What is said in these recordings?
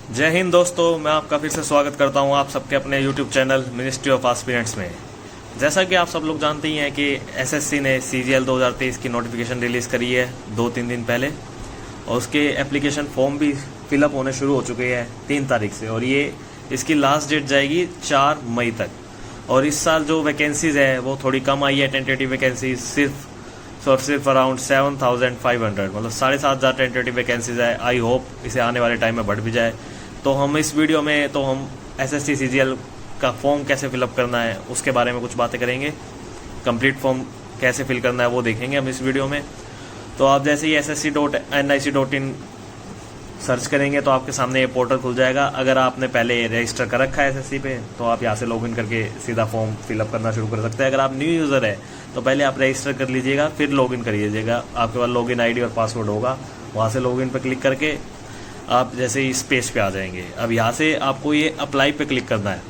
जय हिंद दोस्तों, मैं आपका फिर से स्वागत करता हूं आप सबके अपने YouTube channel ministry of aspirants में। जैसा कि आप सब लोग जानते ही हैं कि एसएससी ने CGL 2023 की नोटिफिकेशन रिलीज़ करी है 2-3 दिन पहले, और उसके एप्लीकेशन फॉर्म भी फिलअप होने शुरू हो चुके हैं 3 तारीख से, और ये इसकी लास्ट डेट जाएगी 4 मई तक। और इस साल जो वैकेंसीज़ है वो थोड़ी कम आई है, टेंटेटिव वैकेंसीज सिर्फ अराउंड 7,500, मतलब 7,500 टेंटेटिव वैकेंसीज है। आई होप इसे आने वाले टाइम में बढ़ भी जाए। तो हम इस वीडियो में हम एसएससी CGL का फॉर्म कैसे फिलअप करना है उसके बारे में कुछ बातें करेंगे। कंप्लीट फॉर्म कैसे फिल करना है वो देखेंगे हम इस वीडियो में। तो आप जैसे ही ssc.nic.in सर्च करेंगे तो आपके सामने ये पोर्टल खुल जाएगा। अगर आपने पहले रजिस्टर कर रखा है एसएससी पे तो आप यहाँ से लॉगिन करके सीधा फॉर्म फिलअप करना शुरू कर सकते हैं। अगर आप न्यू यूज़र है तो पहले आप रजिस्टर कर लीजिएगा, फिर लॉगिन करिएगा। आपके पास लॉगिन आईडी और पासवर्ड होगा, वहाँ से लॉगिन पर क्लिक करके आप जैसे इस पेज पे आ जाएंगे। अब यहाँ से आपको ये अप्लाई पे क्लिक करना है।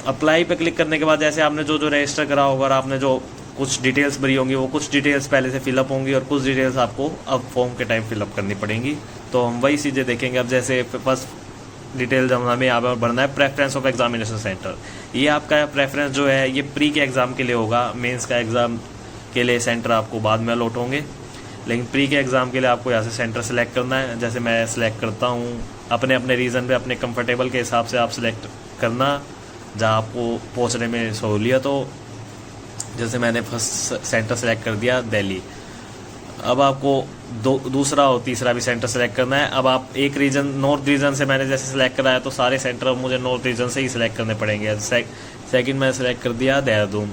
अप्लाई पे क्लिक करने के बाद जैसे आपने जो रजिस्टर करा होगा और आपने जो कुछ डिटेल्स भरी होंगी वो कुछ डिटेल्स पहले से फिलअप होंगी और कुछ डिटेल्स आपको अब फॉर्म के टाइम फिलअप करनी पड़ेंगी। तो हम वही चीज़ें देखेंगे। अब जैसे फर्स्ट डिटेल्स हमें यहाँ पर भरना है प्रेफरेंस ऑफ एग्जामिनेशन सेंटर। ये आपका प्रेफरेंस जो है ये प्री के एग्ज़ाम के लिए होगा। मेंस का एग्ज़ाम के लिए सेंटर आपको बाद में अलॉट होंगे, लेकिन प्री के एग्ज़ाम के लिए आपको यहाँ से सेंटर सेलेक्ट करना है। जैसे मैं सेलेक्ट करता हूँ अपने अपने रीजन पे, अपने कंफर्टेबल के हिसाब से आप सेलेक्ट करना जहाँ आपको पहुँचने में सहूलियत हो। जैसे मैंने फर्स्ट सेंटर सेलेक्ट कर दिया दिल्ली। अब आपको दूसरा और तीसरा भी सेंटर सेलेक्ट करना है। अब आप एक रीजन नॉर्थ रीजन से मैंने जैसे सेलेक्ट कराया तो सारे सेंटर अब मुझे नॉर्थ रीजन से ही सिलेक्ट करने पड़ेंगे। सेकंड मैंने सेलेक्ट कर दिया देहरादून।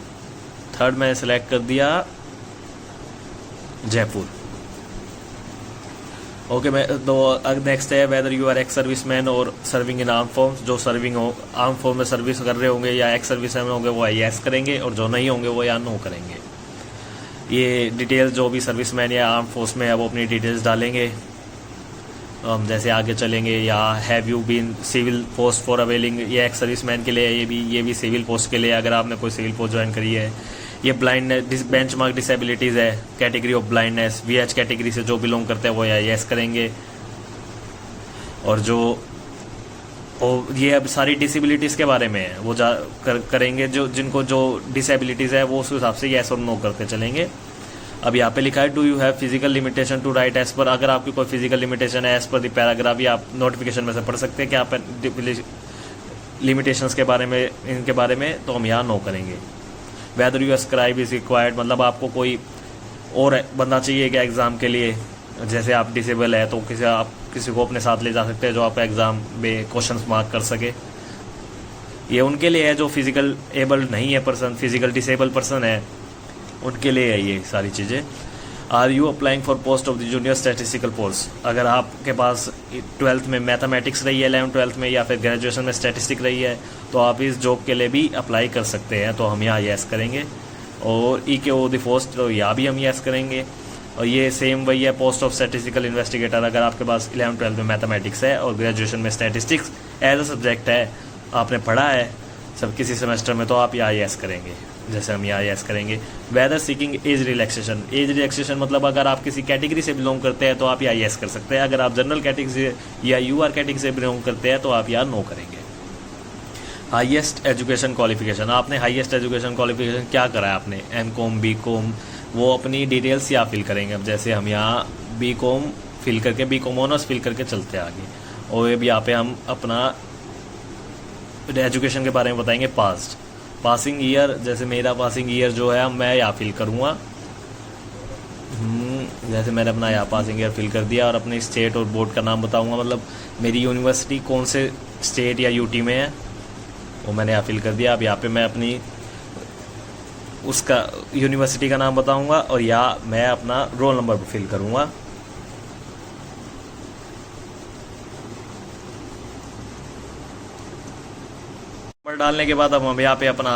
थर्ड मैंने सेलेक्ट कर दिया जयपुर। ओके, मैं तो नेक्स्ट है whether you are ex service man और सर्विंग इन आर्म फोर्स। जो सर्विंग हो आर्म फोर्स में सर्विस कर रहे होंगे या एक्स सर्विस मैन होंगे वो येस करेंगे, और जो नहीं होंगे वो या नो करेंगे। ये डिटेल्स जो भी सर्विस मैन या आर्म फोर्स में है वो अपनी डिटेल्स डालेंगे। हम जैसे आगे चलेंगे, या have you been civil post for availing, ये एक्स सर्विस मैन के लिए है, ये भी सिविल पोस्ट के लिए अगर आपने कोई सिविल पोस्ट ज्वाइन करी है। ये ब्लाइंडनेस बेंचमार्क डिसेबिलिटीज़ है, category of blindness VH category से जो बिलोंग करते हैं वो या येस करेंगे। और ये अब सारी डिसेबिलिटीज़ के बारे में है वो करेंगे। जिनको जो डिसेबिलिटीज़ है वो उस हिसाब से येस और नो करते चलेंगे। अब यहाँ पे लिखा है do you have physical limitation to write as per. अगर आपकी कोई फिजिकल लिमिटेशन है एज पर द पैराग्राफ, ये आप नोटिफिकेशन में से पढ़ सकते हैं कि आप लिमिटेशंस के बारे में, इनके बारे में, तो हम यहाँ नो करेंगे। Whether you scribe is required, मतलब आपको कोई और बंदा चाहिए क्या एग्ज़ाम के लिए। जैसे आप डिसेबल है तो आप किसी को अपने साथ ले जा सकते हैं जो आपका एग्ज़ाम में क्वेश्चन मार्क कर सके। ये उनके लिए है जो फिजिकल एबल्ड नहीं है पर्सन, फिजिकल डिसेबल पर्सन है, उनके लिए है ये सारी चीज़ें। Are you applying for post of the junior statistical force. अगर आपके पास 12th में मैथमेटिक्स रही है 11th-12th में, या फिर ग्रेजुएशन में स्टैटिस्टिक रही है, तो आप इस जॉब के लिए भी अप्लाई कर सकते हैं। तो हम यहाँ येस करेंगे। और EKO द पोस्ट, तो यहाँ भी हम येस करेंगे। और ये सेम वही है पोस्ट ऑफ स्टैटिस्टिकल इन्वेस्टिगेटर। अगर आपके पास 11th-12th में मैथमेटिक्स है और ग्रेजुएशन में स्टैटिस्टिक्स एज अ सब्जेक्ट है, आपने पढ़ा है सब किसी सेमेस्टर में, तो आप यहाँ येस करेंगे। जैसे हम यहाँ येस करेंगे। Whether seeking age relaxation. Age relaxation मतलब अगर आप किसी कैटेगरी से बिलोंग करते हैं तो आप यहाँ येस कर सकते हैं। अगर आप जनरल कैटेगरी से या UR कैटेगरी से बिलोंग करते हैं तो आप यहाँ नो करेंगे। Highest education qualification. आपने हाईएस्ट एजुकेशन क्वालिफिकेशन क्या करा है, आपने MCOM BCOM, वो अपनी डिटेल्स यहाँ फिल करेंगे। अब जैसे हम यहाँ BCOM फिल करके BCOM ऑनर्स फिल करके चलते हैं आगे। और अब यहाँ पे हम अपना एजुकेशन के बारे में बताएंगे। पासिंग ईयर, जैसे मेरा पासिंग ईयर जो है मैं यहाँ फिल करूँगा। जैसे मैंने अपना यहाँ पासिंग ईयर फिल कर दिया और अपने स्टेट और बोर्ड का नाम बताऊँगा, मतलब मेरी यूनिवर्सिटी कौन से स्टेट या UT में है वो मैंने यहाँ फिल कर दिया। अब यहाँ पे मैं अपनी उसका यूनिवर्सिटी का नाम बताऊँगा और यहाँ मैं अपना रोल नंबर फिल करूँगा। डालने के बाद अब हम यहाँ पे अपना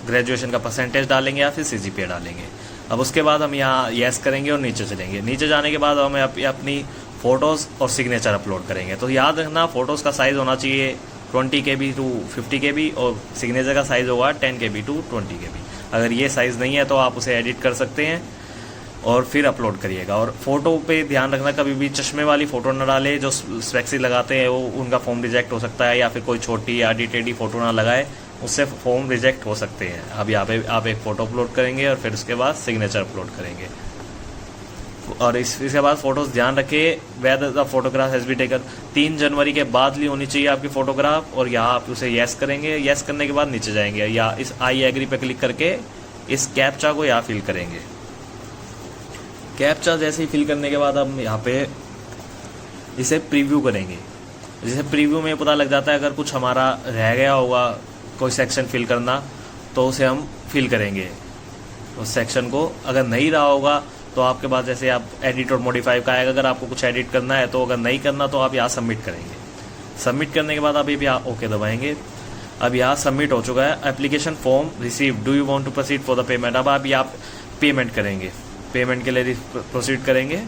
ग्रेजुएशन का परसेंटेज डालेंगे या फिर CGPA डालेंगे। अब उसके बाद हम यहाँ येस करेंगे और नीचे चलेंगे। नीचे जाने के बाद हम अपनी फ़ोटोज़ और सिग्नेचर अपलोड करेंगे। तो याद रखना फ़ोटोज़ का साइज़ होना चाहिए 20 KB to 50 KB और सिग्नेचर का साइज़ होगा 10 KB to 20 KB। अगर ये साइज़ नहीं है तो आप उसे एडिट कर सकते हैं। और फिर अपलोड करिएगा। और फ़ोटो पे ध्यान रखना, कभी भी चश्मे वाली फ़ोटो ना डाले। जो स्पेक्सी लगाते हैं वो उनका फॉर्म रिजेक्ट हो सकता है, या फिर कोई छोटी या टेढ़ी फ़ोटो ना लगाए, उससे फॉर्म रिजेक्ट हो सकते हैं। अब यहाँ पे आप एक फ़ोटो अपलोड करेंगे और फिर उसके बाद सिग्नेचर अपलोड करेंगे। और इसके बाद फ़ोटोज़ ध्यान रखिए, whether the photograph has be taken 3 जनवरी के बाद ली होनी चाहिए आपकी फ़ोटोग्राफ। और यहाँ आप उसे येस करेंगे। येस करने के बाद नीचे जाएंगे, या इस आई एग्री पे क्लिक करके इस कैप्चा को यहाँ फिल करेंगे। कैप्चा जैसे ही फिल करने के बाद हम यहाँ पे इसे प्रीव्यू करेंगे। जैसे प्रीव्यू में पता लग जाता है अगर कुछ हमारा रह गया होगा कोई सेक्शन फिल करना, तो उसे हम फिल करेंगे उस सेक्शन को। अगर नहीं रहा होगा तो आपके पास जैसे आप एडिट और मॉडिफाई का आएगा, अगर आपको कुछ एडिट करना है तो, अगर नहीं करना तो आप यहाँ सबमिट करेंगे। सबमिट करने के बाद आप ये यहाँ ओके दबाएंगे। अब यहाँ सबमिट हो चुका है। Application form receive, do you want to proceed for the payment. अब आप यहाँ पेमेंट करेंगे, पेमेंट के लिए प्रोसीड करेंगे।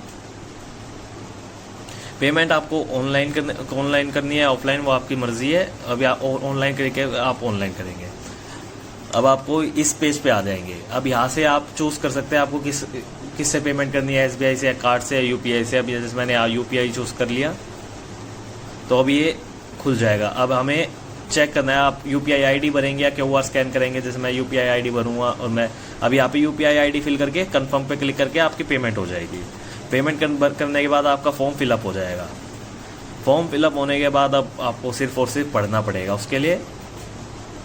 पेमेंट आपको ऑनलाइन करनी है ऑफलाइन, वो आपकी मर्जी है। अभी आप ऑनलाइन करके आप ऑनलाइन करेंगे। अब आपको इस पेज पे आ जाएंगे। अब यहाँ से आप चूज़ कर सकते हैं आपको किससे पेमेंट करनी है, SBI से, कार्ड से, UPI से। अभी जैसे मैंने UPI चूज़ कर लिया तो अब ये खुल जाएगा। अब हमें चेक करना है आप UPI ID भरेंगे या QR स्कैन करेंगे। जैसे मैं UPI ID भरूँगा और मैं अब यहाँ पे UPI ID फिल करके कन्फर्म पे क्लिक करके आपकी पेमेंट हो जाएगी। पेमेंट करने के बाद आपका फॉर्म फिलअप हो जाएगा। फॉर्म फिलअप होने के बाद अब आपको सिर्फ और सिर्फ पढ़ना पड़ेगा उसके लिए।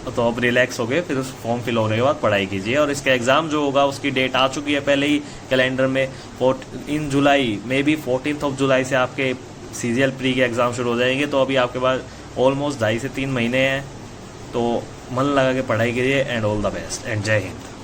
तो अब रिलैक्स हो गए, फिर उस फॉर्म फिल होने के बाद पढ़ाई कीजिए। और इसका एग्ज़ाम जो होगा उसकी डेट आ चुकी है पहले ही कैलेंडर में। इन जुलाई में भी 14 जुलाई से आपके CGL प्री के एग्ज़ाम शुरू हो जाएंगे। तो अभी आपके पास ऑलमोस्ट 2.5 से 3 महीने हैं। तो मन लगा के पढ़ाई कीजिए। And all the best and जय हिंद।